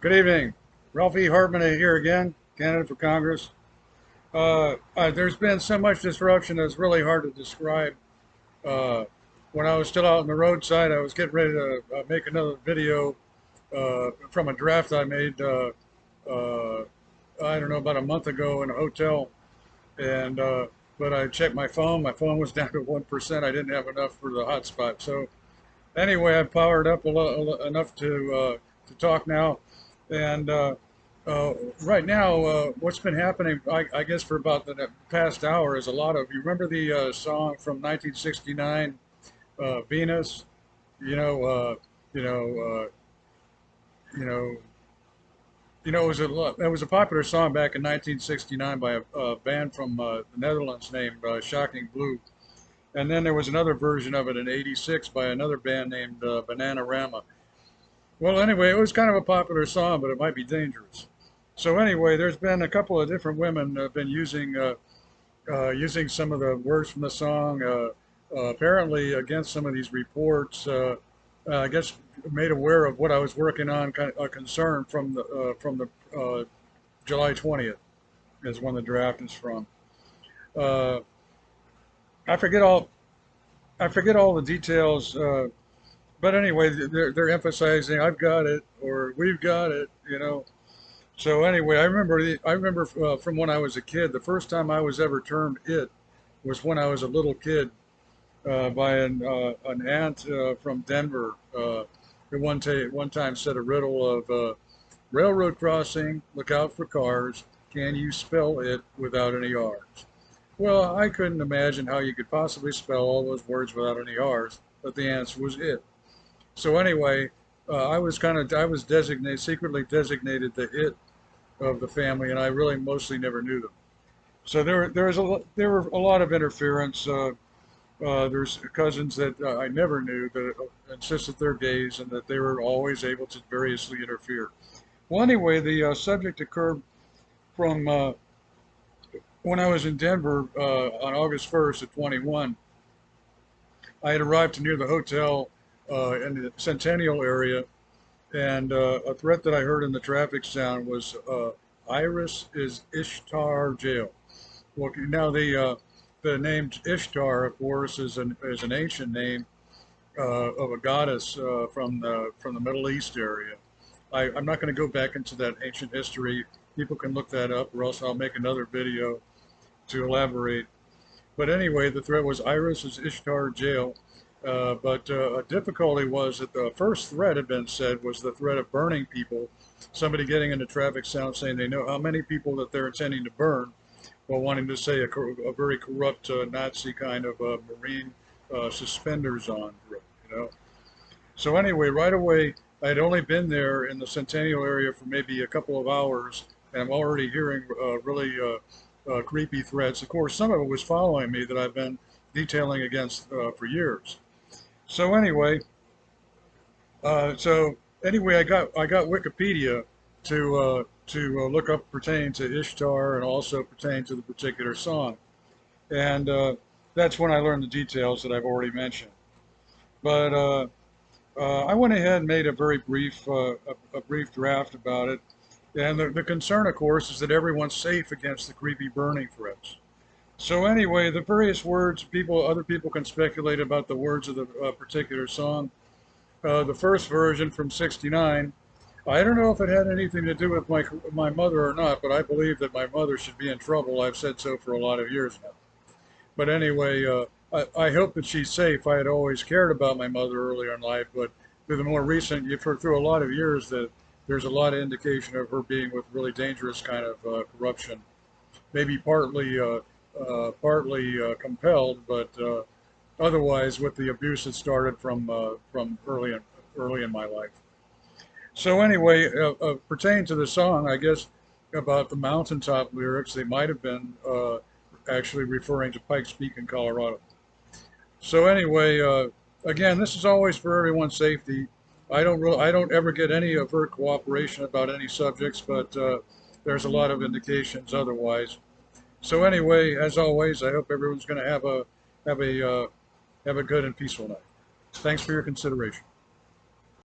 Good evening. Ralph E. Hartman here again, candidate for Congress. There's been so much disruption that it's really hard to describe. Uh, when I was still out on the roadside, I was getting ready to make another video from a draft I made, uh, I don't know, about a month ago in a hotel. And but I checked my phone. My phone was down to 1%. I didn't have enough for the hotspot. So anyway, I powered up enough to talk now. And right now, what's been happening, I guess, for about the past hour is a lot of. You remember the song from 1969, Venus? You know, you know, you know, it was a popular song back in 1969 by a band from the Netherlands named Shocking Blue. And then there was another version of it in '86 by another band named Bananarama. Well, anyway, it was kind of a popular song, but it might be dangerous. So anyway, there's been a couple of different women have been using some of the words from the song, apparently against some of these reports. I guess made aware of what I was working on, kind of a concern from the July 20th is when the draft is from. Uh, I forget all I forget all the details. But anyway, they're emphasizing I've got it or we've got it, you know. So anyway, I remember from when I was a kid, the first time I was ever termed it was when I was a little kid by an aunt from Denver who one time said a riddle of railroad crossing, look out for cars. Can you spell it without any R's? Well, I couldn't imagine how you could possibly spell all those words without any R's, but the answer was it. So anyway, I was designated, secretly designated the it of the family, and I really mostly never knew them. So there were a lot of interference. There's cousins that I never knew that insisted they're gays and that they were always able to variously interfere. Well, anyway, the subject occurred from when I was in Denver on August 1st at 21. I had arrived to near the hotel in the Centennial area, and a threat that I heard in the traffic sound was I-ris is Ishtar jail. Well, now the name Ishtar, of course, is an ancient name of a goddess from the Middle East area. I'm not going to go back into that ancient history. People can look that up, or else I'll make another video to elaborate. But anyway, the threat was I-ris is Ishtar jail. But a difficulty was that the first threat had been said was the threat of burning people. Somebody getting into traffic sound saying they know how many people that they're intending to burn, while wanting to say a very corrupt Nazi kind of Marine suspenders on, you know. So anyway, right away, I had only been there in the Centennial area for maybe a couple of hours, and I'm already hearing really creepy threats. Of course, some of it was following me that I've been detailing against for years. So anyway, I got Wikipedia to look up pertaining to Ishtar and also pertaining to the particular song, and that's when I learned the details that I've already mentioned. But I went ahead and made a very brief a brief draft about it, and the concern, of course, is that everyone's safe against the creepy burning threats. So anyway, the various words, other people can speculate about the words of the particular song. The first version from '69, I don't know if it had anything to do with my mother or not, but I believe that my mother should be in trouble. I've said so for a lot of years now. But anyway, I hope that she's safe. I had always cared about my mother earlier in life, but through the more recent, you've heard through a lot of years that there's a lot of indication of her being with really dangerous kind of corruption, maybe partly compelled, but otherwise with the abuse that started from early in my life. So anyway, pertaining to the song, I guess about the mountaintop lyrics, they might have been actually referring to Pikes Peak in Colorado. So anyway, again, this is always for everyone's safety. I don't ever get any overt cooperation about any subjects, but there's a lot of indications otherwise. So anyway, as always, I hope everyone's going to have a good and peaceful night. Thanks for your consideration.